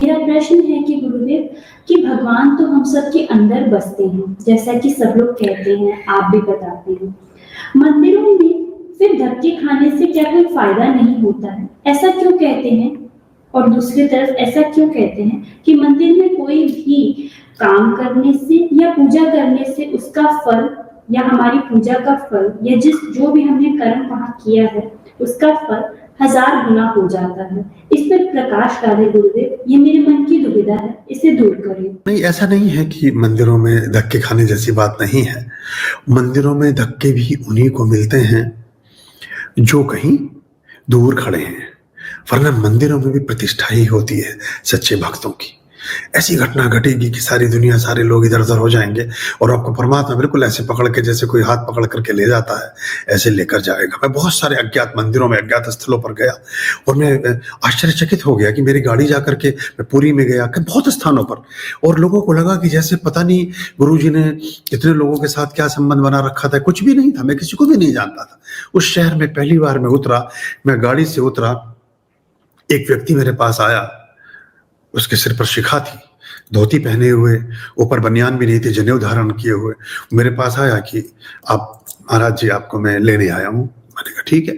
मेरा प्रश्न है कि गुरुदेव कि भगवान तो हम सबके अंदर बसते हैं, जैसा कि सब लोग कहते हैं, आप भी बताते हैं। मंदिरों में फिर धक्के खाने से क्या कोई फायदा नहीं होता है? ऐसा क्यों कहते हैं? और दूसरी तरफ ऐसा क्यों कहते हैं कि मंदिर में कोई भी काम करने से या पूजा करने से उसका फल या हमारी पूजा का फल या जो भी हमने कर्म वहाँ किया है उसका फल 1000 गुना हो जाता है। इस पर प्रकाश डालें गुरुदेव, ये मेरे मन की दुविधा है, इसे दूर करें। नहीं, ऐसा नहीं है कि मंदिरों में धक्के खाने जैसी बात नहीं है। मंदिरों में धक्के भी उन्हीं को मिलते हैं जो कहीं दूर खड़े हैं, वरना मंदिरों में भी प्रतिष्ठा ही होती है सच्चे भक्तों की। ऐसी घटना घटेगी कि सारी दुनिया, सारे लोग इधर उधर हो जाएंगे और आपको परमात्मा बिल्कुल ऐसे पकड़ के, जैसे कोई हाथ पकड़ करके ले जाता है, ऐसे लेकर जाएगा। मैं बहुत सारे अज्ञात मंदिरों में, अज्ञात स्थलों पर गया और मैं आश्चर्यचकित हो गया कि मेरी गाड़ी जाकर के, मैं पुरी में गया कि बहुत स्थानों पर, और लोगों को लगा कि जैसे पता नहीं गुरुजी ने इतने लोगों के साथ क्या संबंध बना रखा था। कुछ भी नहीं था, मैं किसी को भी नहीं जानता था। उस शहर में पहली बार मैं उतरा, मैं गाड़ी से उतरा, एक व्यक्ति मेरे पास आया, उसके सिर पर शिखा थी, धोती पहने हुए, ऊपर बनियान भी नहीं थी, जनेऊ धारण किए हुए, मेरे पास आया कि आप महाराज जी, आपको मैं लेने आया हूँ। मैंने कहा ठीक है।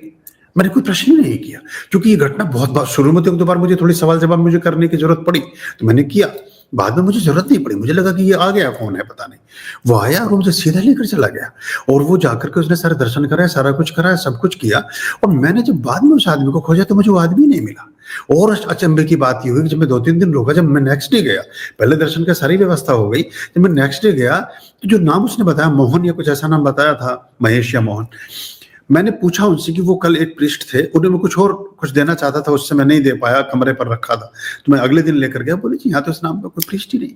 मैंने कोई प्रश्न ही नहीं किया, क्योंकि ये घटना बहुत बार शुरू में तो एक दो बार मुझे थोड़ी सवाल जवाब मुझे करने की जरूरत पड़ी, तो मैंने किया। बाद में मुझे जरूरत नहीं पड़ी, मुझे लगा कि ये आ गया, कौन है पता नहीं। वो आया और मुझे सीधा लेकर चला गया, और वो जाकर के उसने सारे दर्शन कराए, सारा कुछ कराया, सब कुछ किया। और मैंने जब बाद में उस आदमी को खोजा तो मुझे वो आदमी नहीं मिला। और अचंभे की बात ये हुई कि जब मैं 2-3 दिन रुका, जब मैं नेक्स्ट डे गया, पहले दर्शन का सारी व्यवस्था हो गई, जब मैं नेक्स्ट डे गया तो जो नाम उसने बताया, मोहन या कुछ ऐसा नाम बताया था, महेश या मोहन, मैंने पूछा उनसे कि वो कल एक पृष्ठ थे, उन्हें मैं कुछ देना चाहता था, उससे मैं नहीं दे पाया, कमरे पर रखा था, तो मैं अगले दिन लेकर गया। बोले जी यहाँ तो इस नाम का कोई पृष्ठ ही नहीं।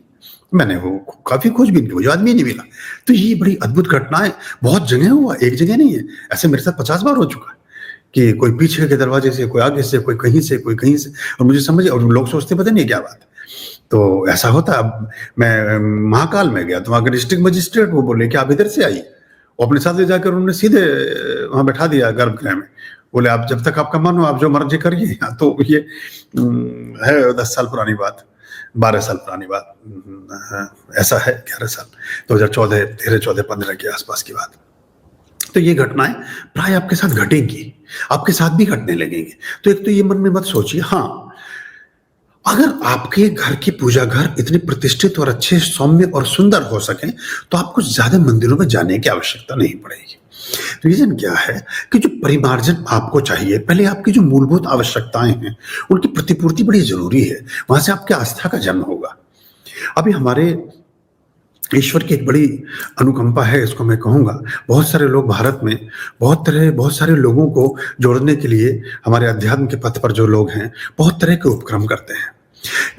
मैंने वो काफी खोजबीन की, वो आदमी नहीं मिला। तो ये बड़ी अद्भुत घटना है, बहुत जगह हुआ, एक जगह नहीं है। ऐसे मेरे साथ 50 बार हो चुका है कि कोई पीछे के दरवाजे से, कोई आगे से, कोई कहीं से, कोई कहीं से, और मुझे समझ, और लोग सोचते पता नहीं क्या बात है। तो ऐसा होता। अब मैं महाकाल में गया तो वहां के डिस्ट्रिक्ट मजिस्ट्रेट वो बोले कि आप इधर से आइए, वो अपने साथ ले जाकर उन्होंने सीधे वहां बैठा दिया गर्भगृह में। बोले आप जब तक आपका मन हो आप जो मर्जी करिए। तो ये है 10 साल पुरानी बात, 12 साल पुरानी बात, ऐसा है 11 साल, 2014, 13, 14, 15 के आसपास की बात। तो ये घटनाएं प्राय आपके साथ घटेंगी, आपके साथ भी घटने लगेंगे। तो एक तो ये मन में मत सोचिए। हाँ, अगर आपके घर की पूजा घर इतने प्रतिष्ठित और अच्छे, सौम्य और सुंदर हो सके तो आपको ज्यादा मंदिरों में जाने की आवश्यकता नहीं पड़ेगी। रीजन क्या है कि जो परिमार्जन आपको चाहिए, पहले आपकी जो मूलभूत आवश्यकताएं हैं उनकी प्रतिपूर्ति बड़ी जरूरी है, वहां से आपकी आस्था का जन्म होगा। अभी हमारे ईश्वर की एक बड़ी अनुकंपा है, इसको मैं कहूंगा। बहुत सारे लोग भारत में, बहुत सारे लोगों को जोड़ने के लिए हमारे अध्यात्म के पथ पर जो लोग हैं बहुत तरह के उपक्रम करते हैं,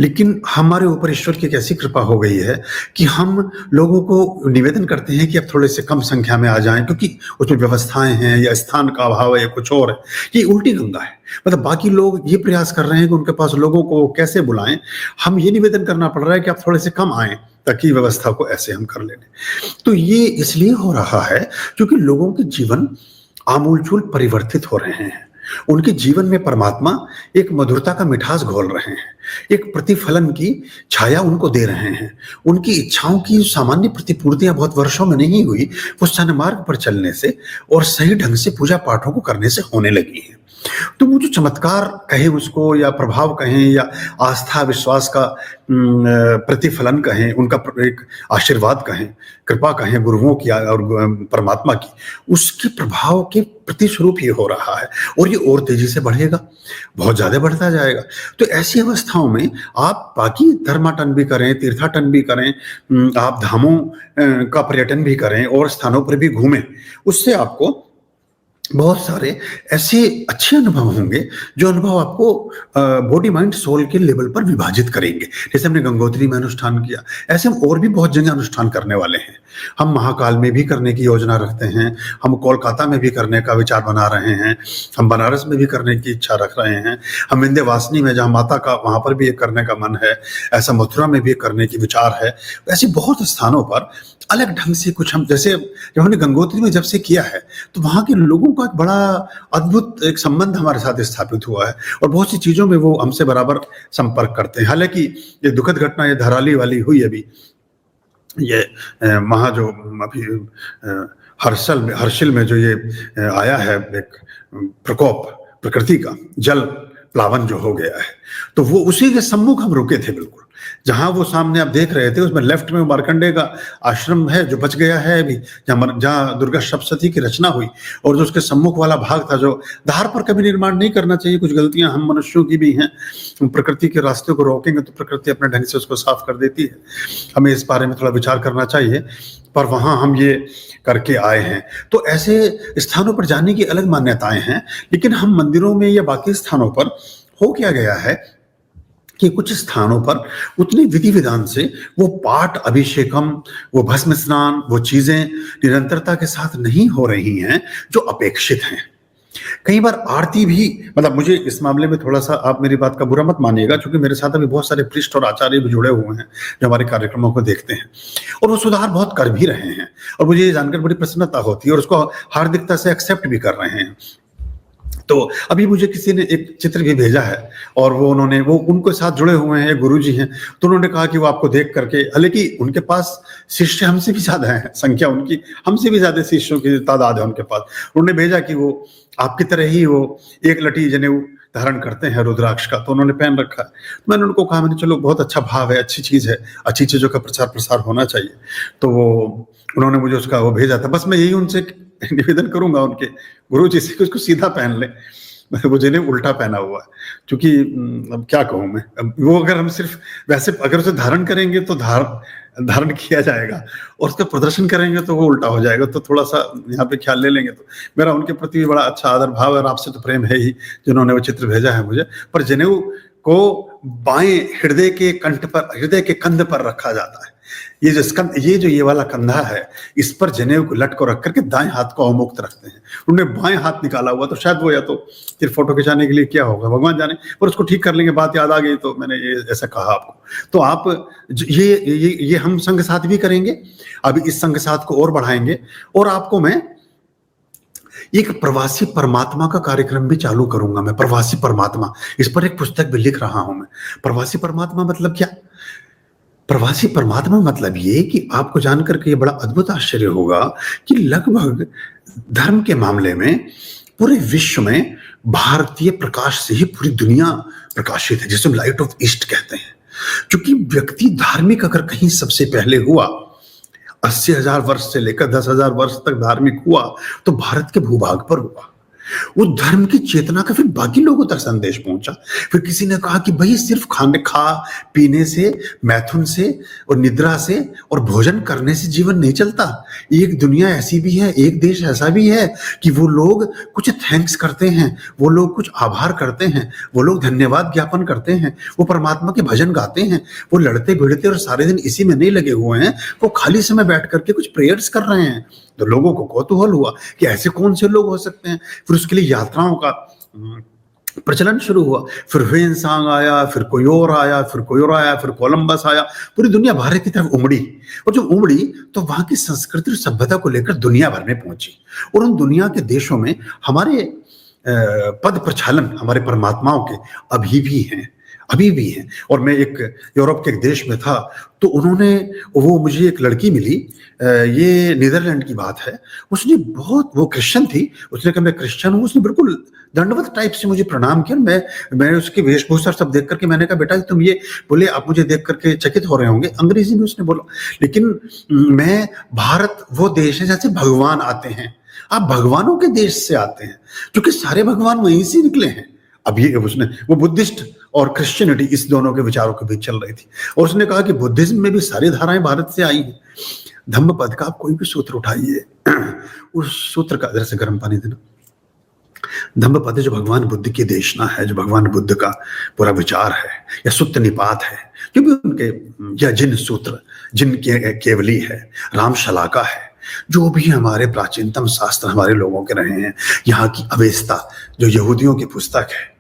लेकिन हमारे ऊपर ईश्वर की एक ऐसी कृपा हो गई है कि हम लोगों को निवेदन करते हैं कि अब थोड़े से कम संख्या में आ जाएं, क्योंकि उसमें व्यवस्थाएं हैं या स्थान का अभाव है या कुछ और है। ये उल्टी गंगा है। मतलब बाकी लोग ये प्रयास कर रहे हैं कि उनके पास लोगों को कैसे बुलाएं, हम ये निवेदन करना पड़ रहा है कि आप थोड़े से कम आएं ताकि व्यवस्था को ऐसे हम कर लें। तो ये इसलिए हो रहा है क्योंकि लोगों के जीवन आमूलचूल परिवर्तित हो रहे हैं। उनके जीवन में परमात्मा एक मधुरता का मिठास घोल रहे हैं, एक प्रतिफलन की छाया उनको दे रहे हैं। उनकी इच्छाओं की सामान्य प्रतिपूर्तियां बहुत वर्षों में नहीं हुई, वो सन्मार्ग पर चलने से और सही ढंग से पूजा पाठों को करने से होने लगी है। तो वो जो चमत्कार कहें उसको, या प्रभाव कहें, या आस्था विश्वास का प्रतिफलन कहें, उनका एक आशीर्वाद कहें, कृपा कहें गुरुओं की और परमात्मा की, उसके प्रभाव के प्रतिस्वरूप ये हो रहा है। और ये और तेजी से बढ़ेगा, बहुत ज्यादा बढ़ता जाएगा। तो ऐसी अवस्थाओं में आप बाकी धर्माटन भी करें, तीर्थाटन भी करें, आप धामों का पर्यटन भी करें और स्थानों पर भी घूमें, उससे आपको बहुत सारे ऐसे अच्छे अनुभव होंगे जो अनुभव आपको बॉडी माइंड सोल के लेवल पर विभाजित करेंगे। जैसे हमने गंगोत्री में अनुष्ठान किया, ऐसे हम और भी बहुत जगह अनुष्ठान करने वाले हैं। हम महाकाल में भी करने की योजना रखते हैं, हम कोलकाता में भी करने का विचार बना रहे हैं, हम बनारस में भी करने की इच्छा रख रहे हैं, हम विंध्यवासिनी में जहाँ माता का वहाँ पर भी एक करने का मन है, ऐसा मथुरा में भी करने की विचार है। ऐसे बहुत स्थानों पर अलग ढंग से कुछ हम, जैसे जब हमने गंगोत्री में जब से किया है तो वहाँ के लोगों का एक बड़ा अद्भुत एक संबंध हमारे साथ स्थापित हुआ है और बहुत सी चीज़ों में वो हमसे बराबर संपर्क करते हैं। हालांकि ये दुखद घटना ये धराली वाली हुई अभी, ये वहाँ जो अभी हर्षिल में जो ये आया है एक प्रकोप प्रकृति का, जल प्लावन जो हो गया है, तो वो उसी के सम्मुख हम रुके थे बिल्कुल, जहां वो सामने आप देख रहे थे उसमें लेफ्ट में मार्कंडेय का आश्रम है जो बच गया है अभी, जहाँ दुर्गा सप्तशती की रचना हुई, और जो उसके सम्मुख वाला भाग था जो धार पर कभी निर्माण नहीं करना चाहिए, कुछ गलतियां हम मनुष्यों की भी हैं, प्रकृति के रास्ते को रोकेंगे तो प्रकृति अपने ढंग से उसको साफ कर देती है, हमें इस बारे में थोड़ा विचार करना चाहिए। पर वहां हम ये करके आए हैं। तो ऐसे स्थानों पर जाने की अलग मान्यताएं हैं, लेकिन हम मंदिरों में या बाकी स्थानों पर हो क्या गया है कि कुछ स्थानों पर उतनी विधि विधान से वो पाठ अभिषेकम, वो भस्म स्नान, वो चीजें निरंतरता के साथ नहीं हो रही हैं जो अपेक्षित हैं। कई बार आरती भी, मतलब मुझे इस मामले में थोड़ा सा, आप मेरी बात का बुरा मत मानिएगा, क्योंकि मेरे साथ अभी बहुत सारे पृष्ठ और आचार्य भी जुड़े हुए हैं जो हमारे कार्यक्रमों को देखते हैं और वो सुधार बहुत कर भी रहे हैं और मुझे ये जानकर बड़ी प्रसन्नता होती है और उसको हार्दिकता से एक्सेप्ट भी कर रहे हैं। तो अभी मुझे किसी ने एक चित्र भी भेजा है और वो उनके साथ जुड़े हुए हैं, गुरुजी हैं, तो उन्होंने कहा कि वो आपको देख करके, हालांकि उनके पास शिष्य हमसे भी ज्यादा है, संख्या उनकी हमसे भी ज्यादा शिष्यों की तादाद है उनके पास, उन्होंने भेजा कि वो आपकी तरह ही वो एक लटी जनेऊ धारण करते हैं रुद्राक्ष का, तो उन्होंने पहन रखा है। तो मैंने उनको कहा, मैंने चलो बहुत अच्छा भाव है, अच्छी चीज है, अच्छी चीजों का प्रचार प्रसार होना चाहिए। तो वो उन्होंने मुझे उसका वो भेजा था। बस मैं यही उनसे निवेदन करूंगा उनके गुरु जी से कि उसको सीधा पहन ले, वो जिन्हें उल्टा पहना हुआ है, क्योंकि अब क्या कहूँ मैं, वो अगर हम सिर्फ वैसे अगर उसे धारण करेंगे तो धारण किया जाएगा और उसका प्रदर्शन करेंगे तो वो उल्टा हो जाएगा, तो थोड़ा सा यहाँ पे ख्याल ले लेंगे। तो मेरा उनके प्रति भी बड़ा अच्छा आदर भाव है और आपसे तो प्रेम है ही, जिन्होंने वो चित्र भेजा है मुझे। पर जनेऊ को बाएं हृदय के कंध पर रखा जाता है। ये वाला कंधा है, इस पर जनेऊ को लट को रख करके दाएं हाथ को अवमुक्त रखते हैं। उन्होंने बाएं हाथ निकाला हुआ, तो शायद वो या तो फिर फोटो खिंचाने के लिए क्या होगा भगवान जाने, पर उसको ठीक कर लेंगे। बात याद आ गई तो मैंने ये ऐसा कहा आपको। तो आप ये हम संग साथ भी करेंगे, अभी इस संग साथ को और बढ़ाएंगे और आपको मैं एक प्रवासी परमात्मा का कार्यक्रम भी चालू करूंगा। मैं प्रवासी परमात्मा, इस पर एक पुस्तक भी लिख रहा हूं मैं। प्रवासी परमात्मा मतलब क्या? प्रवासी परमात्मा मतलब ये कि आपको जानकर के ये बड़ा अद्भुत आश्चर्य होगा कि लगभग धर्म के मामले में पूरे विश्व में भारतीय प्रकाश से ही पूरी दुनिया प्रकाशित है, जिसे हम लाइट ऑफ ईस्ट कहते हैं। क्योंकि व्यक्ति धार्मिक अगर कहीं सबसे पहले हुआ, 80,000 वर्ष से लेकर 10,000 वर्ष तक धार्मिक हुआ, तो भारत के भूभाग पर हुआ। वो धर्म की चेतना का फिर बाकी लोगों तक संदेश पहुंचा। फिर किसी ने कहा कि भाई सिर्फ खा पीने से, मैथुन से और निद्रा से और भोजन करने से जीवन नहीं चलता। एक दुनिया ऐसी भी है, एक देश ऐसा भी है कि वो लोग कुछ थैंक्स करते हैं, वो लोग कुछ आभार करते हैं, वो लोग धन्यवाद ज्ञापन करते हैं, वो परमात्मा के भजन गाते हैं, वो लड़ते भिड़ते और सारे दिन इसी में नहीं लगे हुए हैं, वो खाली समय बैठ करके कुछ प्रेयर्स कर रहे हैं। तो लोगों को कौतूहल हुआ कि ऐसे कौन से लोग हो सकते हैं। फिर उसके लिए यात्राओं का प्रचलन शुरू हुआ। फिर ह्वेनसांग आया, फिर कोई और आया, फिर कोई और आया, फिर कोलंबस आया। पूरी दुनिया भारत की तरफ उमड़ी, और जब उमड़ी तो वहां की संस्कृति और सभ्यता को लेकर दुनिया भर में पहुंची। और उन दुनिया के देशों में हमारे पद प्रचालन, हमारे परमात्माओं के अभी भी हैं। और मैं एक यूरोप के एक देश में था, तो वो मुझे एक लड़की मिली, ये नीदरलैंड की बात है। उसने वो क्रिश्चियन थी, उसने कहा मैं क्रिश्चियन हूँ। उसने बिल्कुल दंडवत टाइप से मुझे प्रणाम किया। मैं उसकी वेशभूषा सब देख करके मैंने कहा बेटा तुम ये, बोले आप मुझे देख करके चकित हो रहे होंगे, अंग्रेजी में उसने बोला। लेकिन मैं, भारत वो देश है जहाँ से भगवान आते हैं, आप भगवानों के देश से आते हैं, क्योंकि सारे भगवान वहीं से निकले हैं। अब ये वो बुद्धिस्ट और क्रिश्चियनिटी इस दोनों के विचारों के बीच चल रही थी। और उसने कहा कि बुद्धिज्म में भी सारी धाराएं भारत से आई हैं। धम्मपद का आप कोई भी सूत्र उठाइए, उस सूत्र का, इधर से गर्म पानी देना, धम्मपद जो भगवान बुद्ध की देशना है, जो भगवान बुद्ध का पूरा विचार है, या सुत्त निपात है, जो भी उनके, या जिन सूत्र, जिन केवली है, राम शलाका है, जो भी हमारे प्राचीनतम शास्त्र हमारे लोगों के रहे हैं, यहाँ की अवेस्ता जो यहूदियों की पुस्तक है,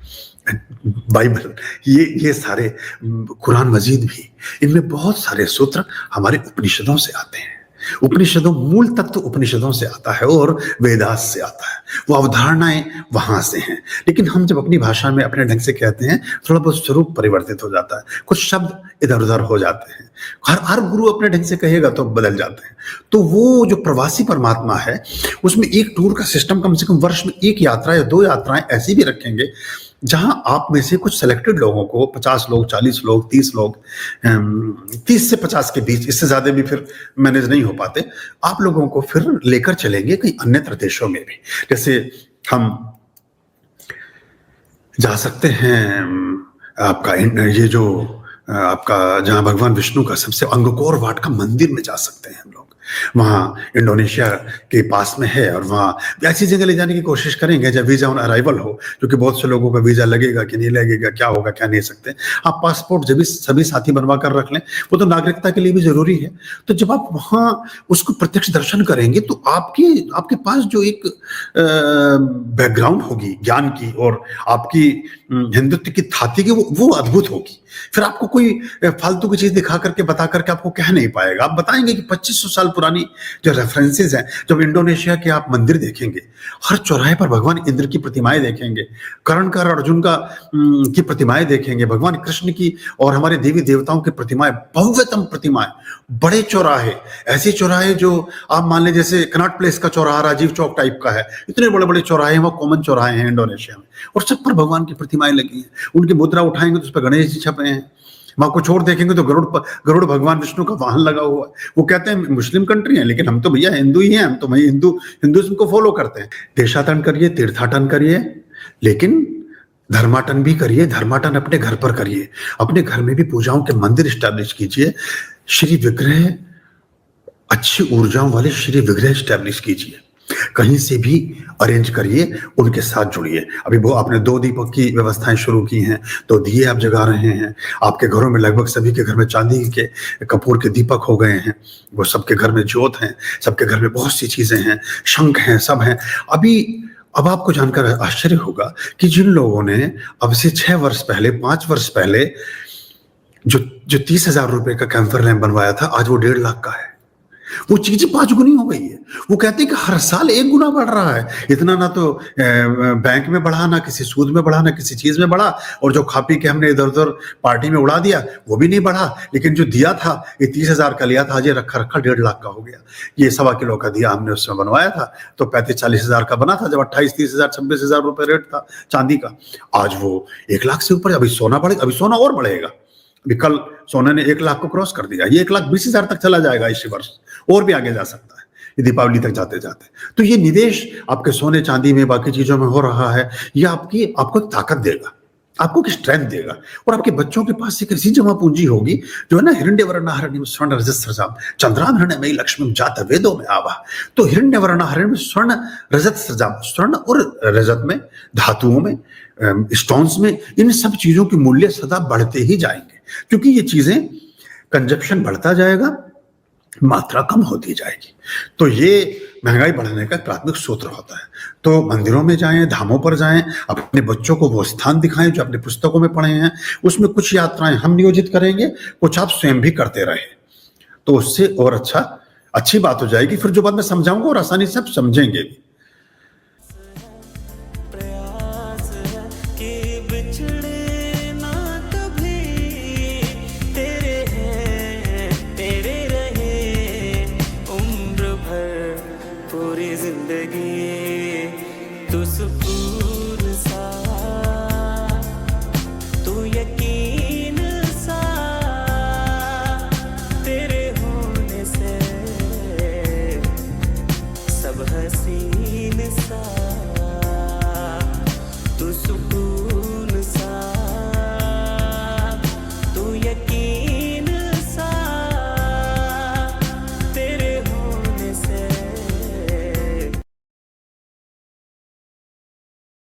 बाइबल, ये सारे, कुरान मजीद भी, इनमें बहुत सारे सूत्र हमारे उपनिषदों से आते हैं। उपनिषदों, मूल तत्व उपनिषदों से आता है और वेदास से आता है, वो अवधारणाएं वहां से हैं। लेकिन हम जब अपनी भाषा में अपने ढंग से कहते हैं, थोड़ा बहुत स्वरूप परिवर्तित हो जाता है, कुछ शब्द इधर उधर हो जाते हैं, हर गुरु अपने ढंग से कहेगा तो बदल जाते हैं। तो वो जो प्रवासी परमात्मा है, उसमें एक टूर का सिस्टम, कम से कम वर्ष में एक यात्रा या 2 यात्राएं ऐसी भी रखेंगे जहां आप में से कुछ सिलेक्टेड लोगों को, 50 लोग, 40 लोग, 30 लोग, 30 से 50 के बीच, इससे ज्यादा भी फिर मैनेज नहीं हो पाते, आप लोगों को फिर लेकर चलेंगे कई अन्य देशों में भी। जैसे हम जा सकते हैं आपका ये जो आपका, जहां भगवान विष्णु का सबसे अंगकोर वाट का मंदिर में जा सकते हैं हम लोग, वहाँ इंडोनेशिया के पास में है, और वहाँ ऐसी जगह ले जाने की कोशिश करेंगे जब वीजा ऑन अराइवल हो, क्योंकि बहुत से लोगों का वीजा लगेगा कि नहीं लगेगा, क्या होगा क्या नहीं सकते। आप पासपोर्ट जब भी सभी साथी बनवा कर रख लें, वो तो नागरिकता के लिए भी जरूरी है। तो जब आप वहाँ उसको प्रत्यक्ष दर्शन करेंगे तो आपके पास जो एक बैकग्राउंड होगी ज्ञान की, और आपकी हिंदुत्व की थाती की, वो अद्भुत होगी। फिर आपको कोई फालतू की चीज दिखा करके, बता करके आपको कह नहीं पाएगा। आप बताएंगे कि 2500 साल पुरानी जो रेफरेंसेस हैं, जब इंडोनेशिया के आप मंदिर देखेंगे, हर चौराहे पर भगवान इंद्र की प्रतिमाएं देखेंगे, कर्ण का, अर्जुन का की प्रतिमाएं देखेंगे, भगवान कृष्ण की और हमारे देवी देवताओं की प्रतिमाएं, भव्यतम प्रतिमाएं, बड़े चौराहे, ऐसे चौराहे जो आप मान लें जैसे कनॉट प्लेस का चौराहा राजीव चौक टाइप का है, इतने बड़े बड़े चौराहे, वहाँ कॉमन चौराहे हैं इंडोनेशिया में, और सब पर भगवान की प्रतिमाएं लगी हैं। उनकी मुद्रा उठाएंगे तो उस पर गणेश जी छपे हैं, वहां कुछ और देखेंगे तो गरुड़ भगवान विष्णु का वाहन लगा हुआ है। वो कहते हैं मुस्लिम कंट्री है, लेकिन हम तो भैया हिंदू ही हैं, हम तो भाई हिंदुइज्म को फॉलो करते हैं। देशाटन करिए, तीर्थाटन करिए, लेकिन धर्माटन भी करिए। धर्माटन अपने घर पर करिए, अपने घर में भी पूजाओं के मंदिर स्टैब्लिश कीजिए, श्री विग्रह, अच्छी ऊर्जाओं वाले श्री विग्रह स्टैब्लिश कीजिए, कहीं से भी अरेंज करिए, उनके साथ जुड़िए। अभी वो आपने 2 दीपक की व्यवस्थाएं शुरू की हैं, तो दिए आप जगा रहे हैं, आपके घरों में लगभग सभी के घर में चांदी के कपूर के दीपक हो गए हैं, वो सबके घर में ज्योत हैं, सबके घर में बहुत सी चीजें हैं, शंख हैं, सब हैं। अब आपको जानकर आश्चर्य होगा कि जिन लोगों ने अब से 6 वर्ष पहले, 5 वर्ष पहले जो 30,000 रुपए का कैंफर लैंप बनवाया था, आज वो 1.5 लाख का है। वो चीजें 5 गुनी हो गई है। वो कहते हैं कि हर साल 1 गुना बढ़ रहा है। इतना ना तो बैंक में बढ़ा, ना किसी सूद में बढ़ा, ना किसी चीज में बढ़ा, और जो खा पी के हमने इधर उधर पार्टी में उड़ा दिया वो भी नहीं बढ़ा। लेकिन जो दिया था, ये 30,000 का लिया था, आज ये रखा 1.5 लाख का हो गया। ये 1.25 किलो का दिया हमने उसमें बनवाया था, तो 35-40 हजार का बना था, जब 28-30 हजार 26 हजार रुपए रेट था चांदी का। आज वो 1 लाख से ऊपर। अभी सोना बढ़ेगा, अभी सोना और बढ़ेगा। अभी कल सोने ने 1 लाख को क्रॉस कर दिया, ये 1,20,000 तक चला जाएगा इसी वर्ष, और भी आगे जा सकता है ये दीपावली तक जाते जाते। तो ये निवेश आपके सोने चांदी में, बाकी चीजों में हो रहा है, ये आपको एक ताकत देगा, आपको एक स्ट्रेंथ देगा। और आपके बच्चों के पास एक ऐसी जमा पूंजी होगी जो है ना, हिरण्यवर्णाहरणिम स्वर्ण रजत सृजाम चंद्राम हिरण्यमयी लक्ष्मीम जात वेदों में आवा। तो हिरण्यवर्णाहरणिम स्वर्ण रजत सृजाम, स्वर्ण और रजत में, धातुओं में, स्टोन्स में, इन सब चीजों की मूल्य सदा बढ़ते ही जाएंगे, क्योंकि ये चीजें, कंजप्शन बढ़ता जाएगा, मात्रा कम होती जाएगी। तो ये महंगाई बढ़ने का प्राथमिक सूत्र होता है। तो मंदिरों में जाएं, धामों पर जाएं, अपने बच्चों को वो स्थान दिखाएं जो अपने पुस्तकों में पढ़े हैं। उसमें कुछ यात्राएं हम नियोजित करेंगे, कुछ आप स्वयं भी करते रहे, तो उससे और अच्छी बात हो जाएगी। फिर जो बात मैं समझाऊंगा और आसानी से आप समझेंगे भी।